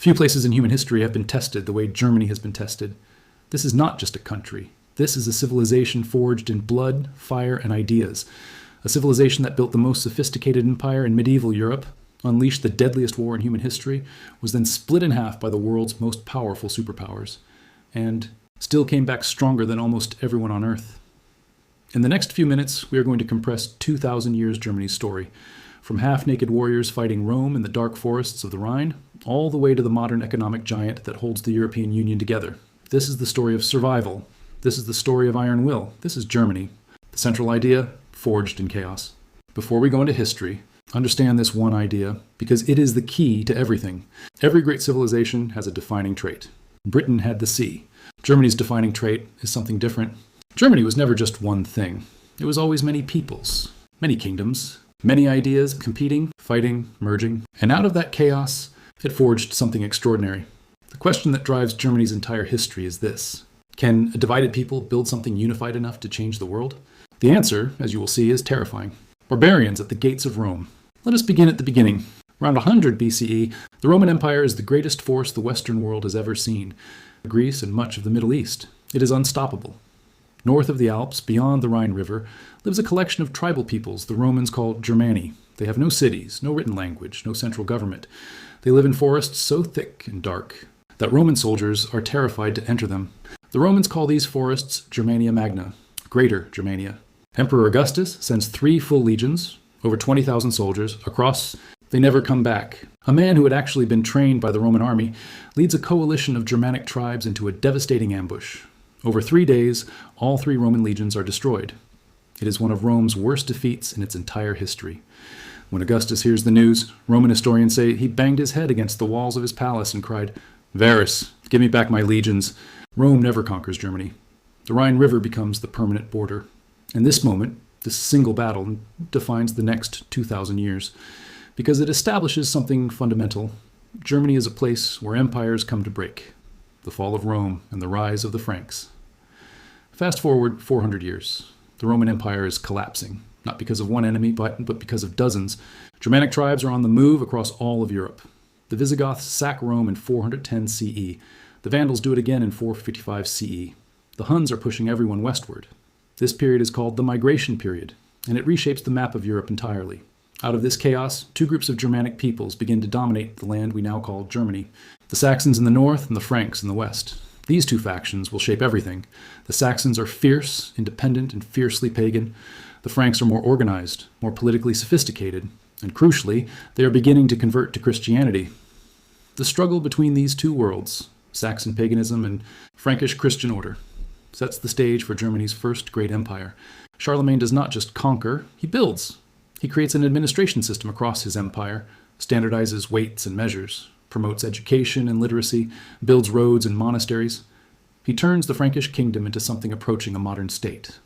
Few places in human history have been tested the way Germany has been tested. This is not just a country. This is a civilization forged in blood, fire, and ideas. A civilization that built the most sophisticated empire in medieval Europe, unleashed the deadliest war in human history, was then split in half by the world's most powerful superpowers, and still came back stronger than almost everyone on Earth. In the next few minutes, we are going to compress 2,000 years Germany's story, from half-naked warriors fighting Rome in the dark forests of the Rhine, all the way to the modern economic giant that holds the European Union together. This is the story of survival. This is the story of iron will. This is Germany. The central idea, forged in chaos. Before we go into history, understand this one idea, because it is the key to everything. Every great civilization has a defining trait. Britain had the sea. Germany's defining trait is something different. Germany was never just one thing. It was always many peoples, many kingdoms, many ideas competing, fighting, merging. And out of that chaos, it forged something extraordinary. The question that drives Germany's entire history is this: can a divided people build something unified enough to change the world? The answer, as you will see, is terrifying. Barbarians at the gates of Rome. Let us begin at the beginning. Around 100 BCE, the Roman Empire is the greatest force the Western world has ever seen. Greece and much of the Middle East. It is unstoppable. North of the Alps, beyond the Rhine River, lives a collection of tribal peoples the Romans called Germani. They have no cities, no written language, no central government. They live in forests so thick and dark that Roman soldiers are terrified to enter them. The Romans call these forests Germania Magna, Greater Germania. Emperor Augustus sends 3 full legions, over 20,000 soldiers, across. They never come back. A man who had actually been trained by the Roman army leads a coalition of Germanic tribes into a devastating ambush. Over 3 days, all 3 Roman legions are destroyed. It is one of Rome's worst defeats in its entire history. When Augustus hears the news, Roman historians say he banged his head against the walls of his palace and cried, "Varus, give me back my legions." Rome never conquers Germany. The Rhine River becomes the permanent border. And this moment, this single battle, defines the next 2,000 years, because it establishes something fundamental. Germany is a place where empires come to break. The fall of Rome and the rise of the Franks. Fast forward 400 years. The Roman Empire is collapsing, not because of one enemy, but because of dozens. Germanic tribes are on the move across all of Europe. The Visigoths sack Rome in 410 CE. The Vandals do it again in 455 CE. The Huns are pushing everyone westward. This period is called the Migration Period, and it reshapes the map of Europe entirely. Out of this chaos, 2 groups of Germanic peoples begin to dominate the land we now call Germany. The Saxons in the north and the Franks in the west. These 2 factions will shape everything. The Saxons are fierce, independent, and fiercely pagan. The Franks are more organized, more politically sophisticated, and crucially, they are beginning to convert to Christianity. The struggle between these 2 worlds, Saxon paganism and Frankish Christian order, sets the stage for Germany's first great empire. Charlemagne does not just conquer, he builds. He creates an administration system across his empire, standardizes weights and measures, promotes education and literacy, builds roads and monasteries. He turns the Frankish kingdom into something approaching a modern state.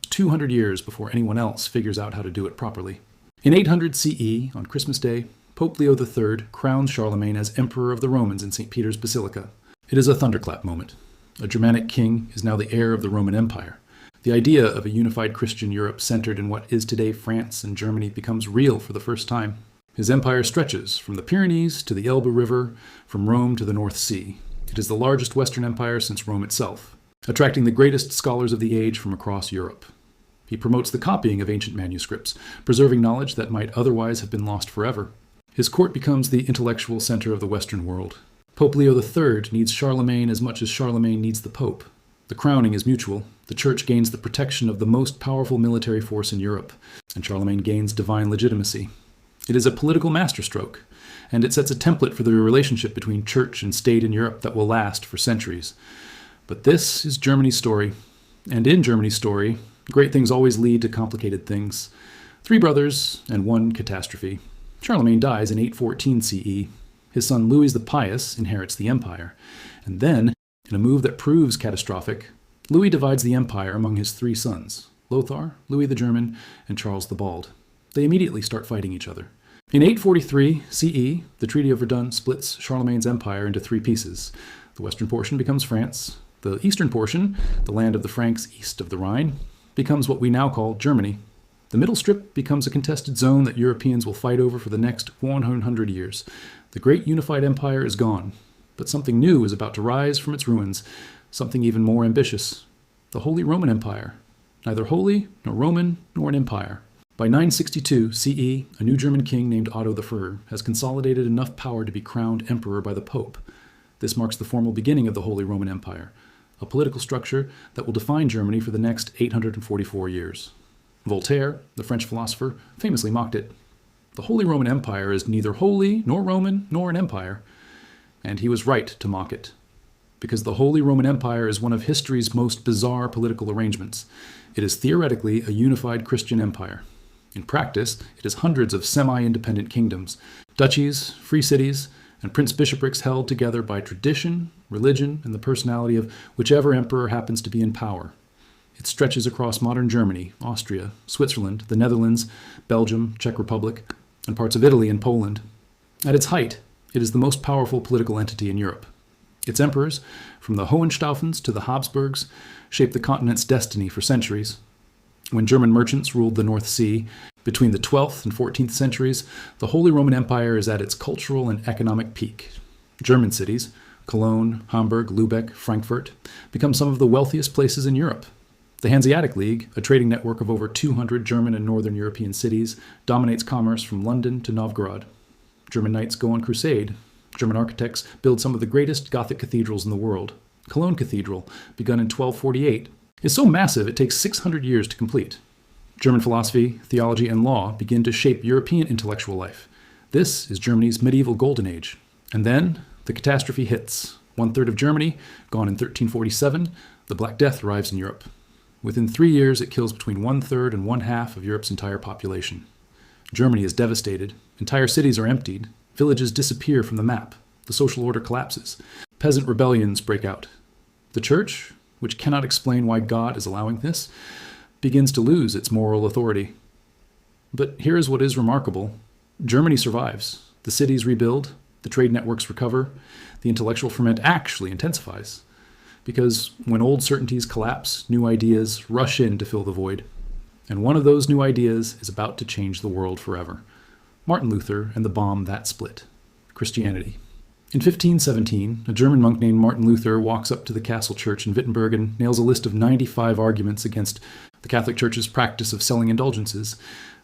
200 years before anyone else figures out how to do it properly. In 800 CE, on Christmas Day, Pope Leo III crowns Charlemagne as Emperor of the Romans in St. Peter's Basilica. It is a thunderclap moment. A Germanic king is now the heir of the Roman Empire. The idea of a unified Christian Europe centered in what is today France and Germany becomes real for the first time. His empire stretches from the Pyrenees to the Elbe River, from Rome to the North Sea. It is the largest Western empire since Rome itself, attracting the greatest scholars of the age from across Europe. He promotes the copying of ancient manuscripts, preserving knowledge that might otherwise have been lost forever. His court becomes the intellectual center of the Western world. Pope Leo III needs Charlemagne as much as Charlemagne needs the Pope. The crowning is mutual. The Church gains the protection of the most powerful military force in Europe, and Charlemagne gains divine legitimacy. It is a political masterstroke, and it sets a template for the relationship between church and state in Europe that will last for centuries. But this is Germany's story, and in Germany's story, great things always lead to complicated things. 3 brothers and 1 catastrophe. Charlemagne dies in 814 CE. His son Louis the Pious inherits the empire, and then, in a move that proves catastrophic, Louis divides the empire among his 3 sons, Lothar, Louis the German, and Charles the Bald. They immediately start fighting each other. In 843 CE, the Treaty of Verdun splits Charlemagne's empire into 3 pieces. The western portion becomes France. The eastern portion, the land of the Franks east of the Rhine, becomes what we now call Germany. The middle strip becomes a contested zone that Europeans will fight over for the next 100 years. The great unified empire is gone, but something new is about to rise from its ruins, something even more ambitious. The Holy Roman Empire. Neither holy, nor Roman, nor an empire. By 962 CE, a new German king named Otto I has consolidated enough power to be crowned emperor by the Pope. This marks the formal beginning of the Holy Roman Empire, a political structure that will define Germany for the next 844 years. Voltaire, the French philosopher, famously mocked it. The Holy Roman Empire is neither holy, nor Roman, nor an empire. And he was right to mock it, because the Holy Roman Empire is one of history's most bizarre political arrangements. It is theoretically a unified Christian empire. In practice, it is hundreds of semi-independent kingdoms, duchies, free cities, and prince-bishoprics held together by tradition, religion, and the personality of whichever emperor happens to be in power. It stretches across modern Germany, Austria, Switzerland, the Netherlands, Belgium, Czech Republic, and parts of Italy and Poland. At its height, it is the most powerful political entity in Europe. Its emperors, from the Hohenstaufens to the Habsburgs, shaped the continent's destiny for centuries. When German merchants ruled the North Sea, between the 12th and 14th centuries, the Holy Roman Empire is at its cultural and economic peak. German cities, Cologne, Hamburg, Lübeck, Frankfurt, become some of the wealthiest places in Europe. The Hanseatic League, a trading network of over 200 German and Northern European cities, dominates commerce from London to Novgorod. German knights go on crusade. German architects build some of the greatest Gothic cathedrals in the world. Cologne Cathedral, begun in 1248, is so massive it takes 600 years to complete. German philosophy, theology, and law begin to shape European intellectual life. This is Germany's medieval golden age. And then the catastrophe hits. 1/3 of Germany, gone in 1347, the Black Death arrives in Europe. Within 3 years, it kills between 1/3 and 1/2 of Europe's entire population. Germany is devastated. Entire cities are emptied. Villages disappear from the map. The social order collapses. Peasant rebellions break out. The church, which cannot explain why God is allowing this, begins to lose its moral authority. But here is what is remarkable. Germany survives. The cities rebuild. The trade networks recover. The intellectual ferment actually intensifies. Because when old certainties collapse, new ideas rush in to fill the void. And one of those new ideas is about to change the world forever. Martin Luther and the bomb that split. Christianity. In 1517, a German monk named Martin Luther walks up to the castle church in Wittenberg and nails a list of 95 arguments against the Catholic Church's practice of selling indulgences,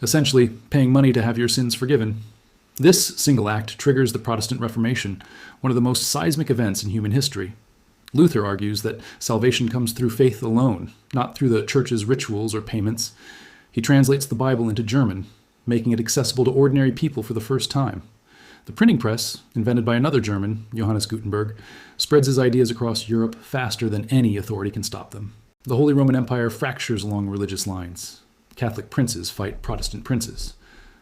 essentially paying money to have your sins forgiven. This single act triggers the Protestant Reformation, one of the most seismic events in human history. Luther argues that salvation comes through faith alone, not through the Church's rituals or payments. He translates the Bible into German, making it accessible to ordinary people for the first time. The printing press, invented by another German, Johannes Gutenberg, spreads his ideas across Europe faster than any authority can stop them. The Holy Roman Empire fractures along religious lines. Catholic princes fight Protestant princes.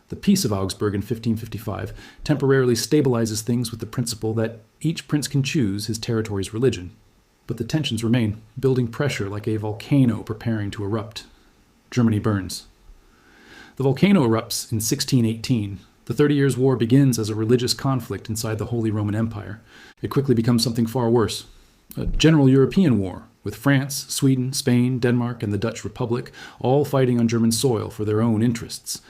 The Peace of Augsburg in 1555 temporarily stabilizes things with the principle that each prince can choose his territory's religion. But the tensions remain, building pressure like a volcano preparing to erupt. Germany burns. The volcano erupts in 1618. The 30 Years' War begins as a religious conflict inside the Holy Roman Empire. It quickly becomes something far worse. A general European war, with France, Sweden, Spain, Denmark, and the Dutch Republic all fighting on German soil for their own interests.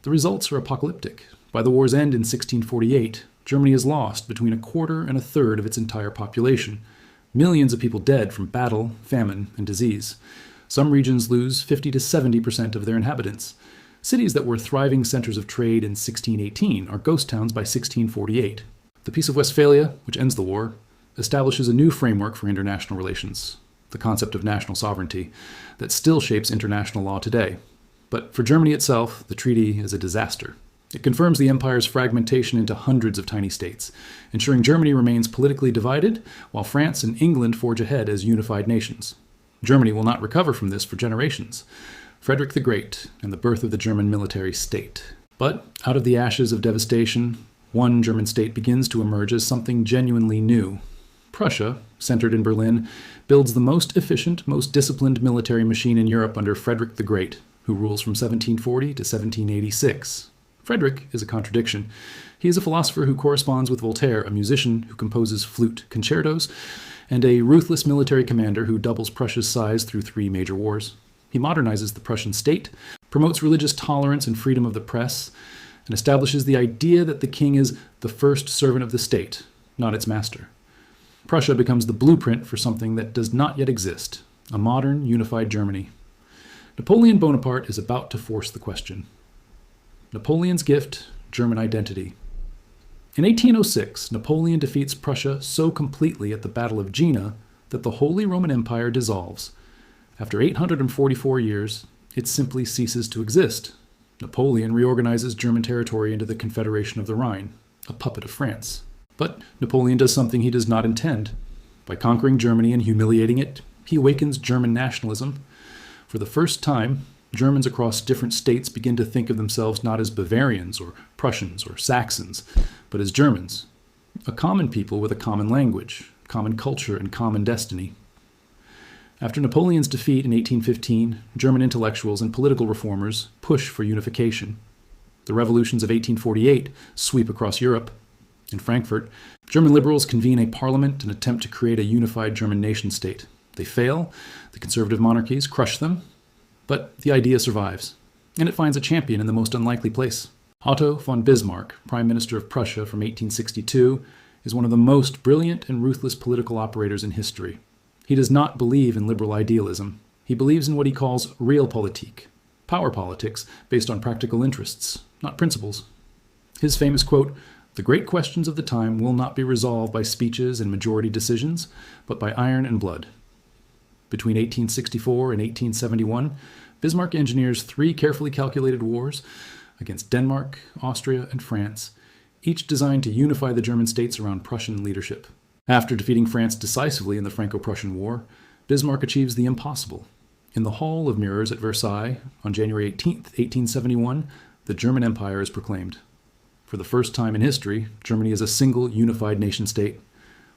The results are apocalyptic. By the war's end in 1648, Germany has lost between 1/4 and 1/3 of its entire population. Millions of people dead from battle, famine, and disease. Some regions lose 50 to 70% of their inhabitants. Cities that were thriving centers of trade in 1618 are ghost towns by 1648. The Peace of Westphalia, which ends the war, establishes a new framework for international relations, the concept of national sovereignty, that still shapes international law today. But for Germany itself, the treaty is a disaster. It confirms the empire's fragmentation into hundreds of tiny states, ensuring Germany remains politically divided, while France and England forge ahead as unified nations. Germany will not recover from this for generations. Frederick the Great and the birth of the German military state. But out of the ashes of devastation, one German state begins to emerge as something genuinely new. Prussia, centered in Berlin, builds the most efficient, most disciplined military machine in Europe under Frederick the Great, who rules from 1740 to 1786. Frederick is a contradiction. He is a philosopher who corresponds with Voltaire, a musician who composes flute concertos, and a ruthless military commander who doubles Prussia's size through 3 major wars. He modernizes the Prussian state, promotes religious tolerance and freedom of the press, and establishes the idea that the king is the first servant of the state, not its master. Prussia becomes the blueprint for something that does not yet exist, a modern, unified Germany. Napoleon Bonaparte is about to force the question. Napoleon's gift, German identity. In 1806, Napoleon defeats Prussia so completely at the Battle of Jena that the Holy Roman Empire dissolves. After 844 years, it simply ceases to exist. Napoleon reorganizes German territory into the Confederation of the Rhine, a puppet of France. But Napoleon does something he does not intend. By conquering Germany and humiliating it, he awakens German nationalism. For the first time, Germans across different states begin to think of themselves not as Bavarians or Prussians or Saxons, but as Germans, a common people with a common language, common culture, and common destiny. After Napoleon's defeat in 1815, German intellectuals and political reformers push for unification. The revolutions of 1848 sweep across Europe. In Frankfurt, German liberals convene a parliament and attempt to create a unified German nation-state. They fail, the conservative monarchies crush them, but the idea survives, and it finds a champion in the most unlikely place. Otto von Bismarck, Prime Minister of Prussia from 1862, is one of the most brilliant and ruthless political operators in history. He does not believe in liberal idealism. He believes in what he calls realpolitik, power politics based on practical interests, not principles. His famous quote, "The great questions of the time will not be resolved by speeches and majority decisions, but by iron and blood." Between 1864 and 1871, Bismarck engineers 3 carefully calculated wars against Denmark, Austria, and France, each designed to unify the German states around Prussian leadership. After defeating France decisively in the Franco-Prussian War, Bismarck achieves the impossible. In the Hall of Mirrors at Versailles, on January 18, 1871, the German Empire is proclaimed. For the first time in history, Germany is a single, unified nation-state.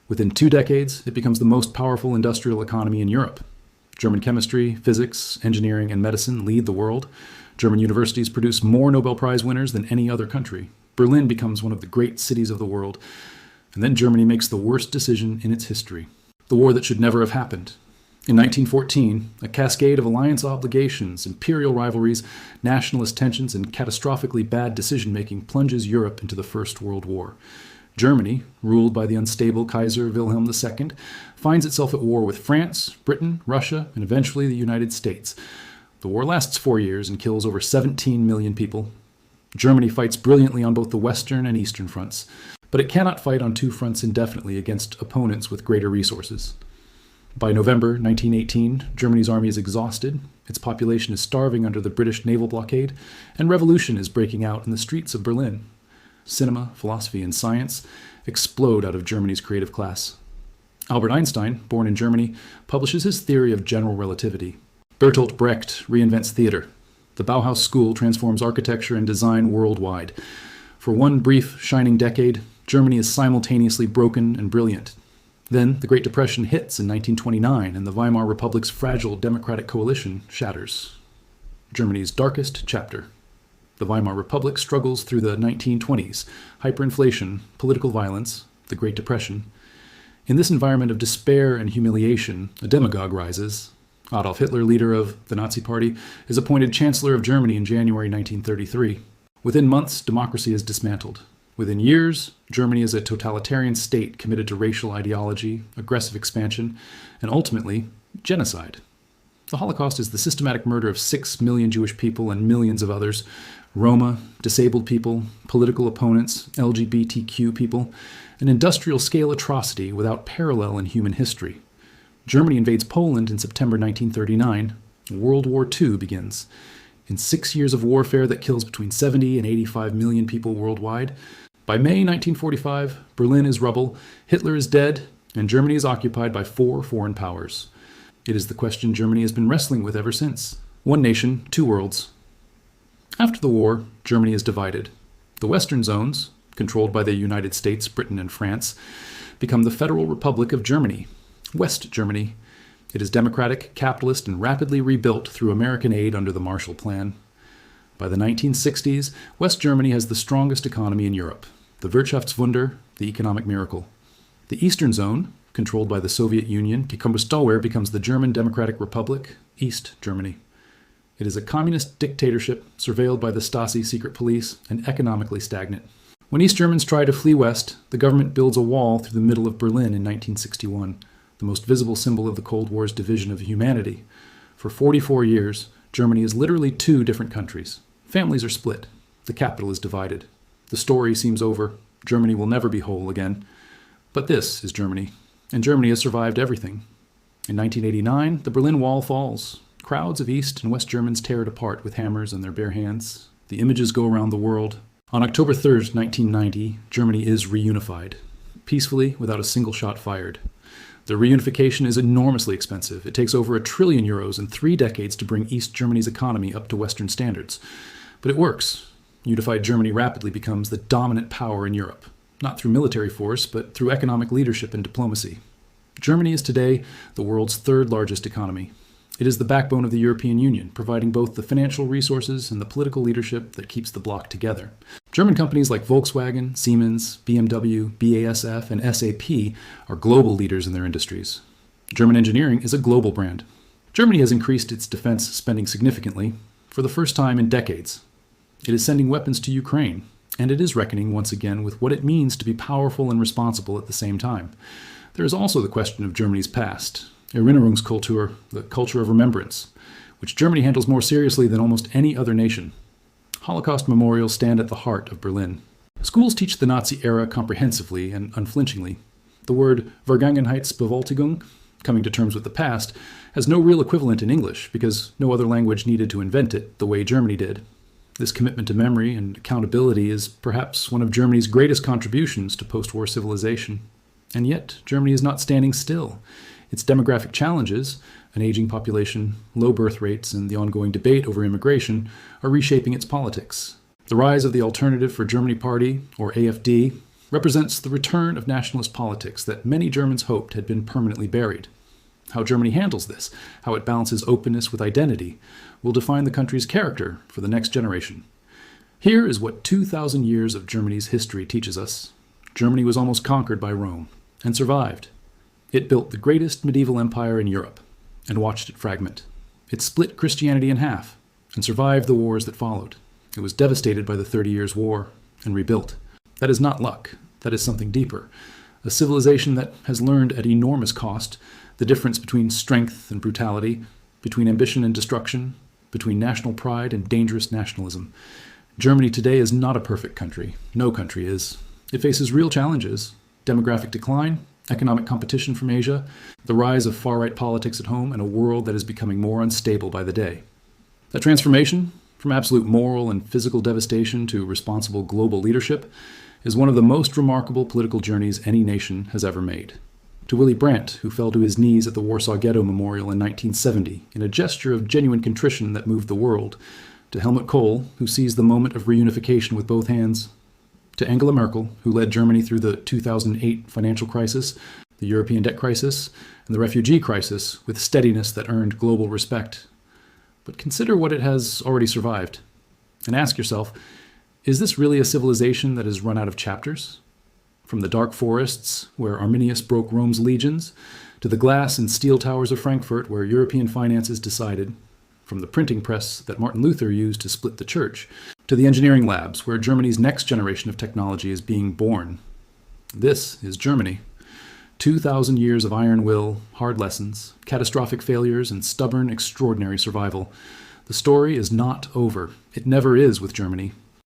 Within 2 decades, it becomes the most powerful industrial economy in Europe. German chemistry, physics, engineering, and medicine lead the world. German universities produce more Nobel Prize winners than any other country. Berlin becomes one of the great cities of the world. And then Germany makes the worst decision in its history, the war that should never have happened. In 1914, a cascade of alliance obligations, imperial rivalries, nationalist tensions, and catastrophically bad decision-making plunges Europe into the First World War. Germany, ruled by the unstable Kaiser Wilhelm II, finds itself at war with France, Britain, Russia, and eventually the United States. The war lasts 4 years and kills over 17 million people. Germany fights brilliantly on both the Western and Eastern fronts, but it cannot fight on 2 fronts indefinitely against opponents with greater resources. By November 1918, Germany's army is exhausted, its population is starving under the British naval blockade, and revolution is breaking out in the streets of Berlin. Cinema, philosophy, and science explode out of Germany's creative class. Albert Einstein, born in Germany, publishes his theory of general relativity. Bertolt Brecht reinvents theater. The Bauhaus School transforms architecture and design worldwide. For one brief, shining decade, Germany is simultaneously broken and brilliant. Then the Great Depression hits in 1929, and the Weimar Republic's fragile democratic coalition shatters. Germany's darkest chapter. The Weimar Republic struggles through the 1920s, hyperinflation, political violence, the Great Depression. In this environment of despair and humiliation, a demagogue rises. Adolf Hitler, leader of the Nazi Party, is appointed Chancellor of Germany in January 1933. Within months, democracy is dismantled. Within years, Germany is a totalitarian state committed to racial ideology, aggressive expansion, and ultimately, genocide. The Holocaust is the systematic murder of 6 million Jewish people and millions of others, Roma, disabled people, political opponents, LGBTQ people, an industrial-scale atrocity without parallel in human history. Germany invades Poland in September 1939. World War II begins. In 6 years of warfare that kills between 70 and 85 million people worldwide, by May 1945, Berlin is rubble, Hitler is dead, and Germany is occupied by 4 foreign powers. It is the question Germany has been wrestling with ever since. One nation, 2 worlds. After the war, Germany is divided. The western zones, controlled by the United States, Britain, and France, become the Federal Republic of Germany, West Germany. It is democratic, capitalist, and rapidly rebuilt through American aid under the Marshall Plan. By the 1960s, West Germany has the strongest economy in Europe, the Wirtschaftswunder, the economic miracle. The Eastern Zone, controlled by the Soviet Union, becomes the German Democratic Republic, East Germany. It is a communist dictatorship surveilled by the Stasi secret police and economically stagnant. When East Germans try to flee west, the government builds a wall through the middle of Berlin in 1961, the most visible symbol of the Cold War's division of humanity. For 44 years, Germany is literally two different countries. Families are split. The capital is divided. The story seems over. Germany will never be whole again. But this is Germany, and Germany has survived everything. In 1989, the Berlin Wall falls. Crowds of East and West Germans tear it apart with hammers in their bare hands. The images go around the world. On October 3rd, 1990, Germany is reunified, peacefully without a single shot fired. The reunification is enormously expensive. It takes over €1 trillion and 3 decades to bring East Germany's economy up to Western standards. But it works. Unified Germany rapidly becomes the dominant power in Europe, not through military force, but through economic leadership and diplomacy. Germany is today the world's third largest economy. It is the backbone of the European Union, providing both the financial resources and the political leadership that keeps the bloc together. German companies like Volkswagen, Siemens, BMW, BASF, and SAP are global leaders in their industries. German engineering is a global brand. Germany has increased its defense spending significantly for the first time in decades. It is sending weapons to Ukraine, and it is reckoning once again with what it means to be powerful and responsible at the same time. There is also the question of Germany's past, Erinnerungskultur, the culture of remembrance, which Germany handles more seriously than almost any other nation. Holocaust memorials stand at the heart of Berlin. Schools teach the Nazi era comprehensively and unflinchingly. The word Vergangenheitsbewältigung, coming to terms with the past, has no real equivalent in English because no other language needed to invent it the way Germany did. This commitment to memory and accountability is perhaps one of Germany's greatest contributions to post-war civilization. And yet, Germany is not standing still. Its demographic challenges, an aging population, low birth rates, and the ongoing debate over immigration are reshaping its politics. The rise of the Alternative for Germany Party, or AfD, represents the return of nationalist politics that many Germans hoped had been permanently buried. How Germany handles this, how it balances openness with identity, will define the country's character for the next generation. Here is what 2,000 years of Germany's history teaches us. Germany was almost conquered by Rome, and survived. It built the greatest medieval empire in Europe, and watched it fragment. It split Christianity in half, and survived the wars that followed. It was devastated by the 30 Years' War, and rebuilt. That is not luck. That is something deeper. A civilization that has learned at enormous cost the difference between strength and brutality, between ambition and destruction, between national pride and dangerous nationalism. Germany today is not a perfect country. No country is. It faces real challenges: demographic decline, economic competition from Asia, the rise of far-right politics at home, and a world that is becoming more unstable by the day. That transformation, from absolute moral and physical devastation to responsible global leadership, is one of the most remarkable political journeys any nation has ever made. To Willy Brandt, who fell to his knees at the Warsaw Ghetto Memorial in 1970 in a gesture of genuine contrition that moved the world, to Helmut Kohl, who seized the moment of reunification with both hands, to Angela Merkel, who led Germany through the 2008 financial crisis, the European debt crisis, and the refugee crisis with steadiness that earned global respect. But consider what it has already survived. And ask yourself, is this really a civilization that has run out of chapters? From the dark forests, where Arminius broke Rome's legions, to the glass and steel towers of Frankfurt, where European finances decided, from the printing press that Martin Luther used to split the church, to the engineering labs where Germany's next generation of technology is being born. This is Germany. 2,000 years of iron will, hard lessons, catastrophic failures, and stubborn, extraordinary survival. The story is not over. It never is with Germany.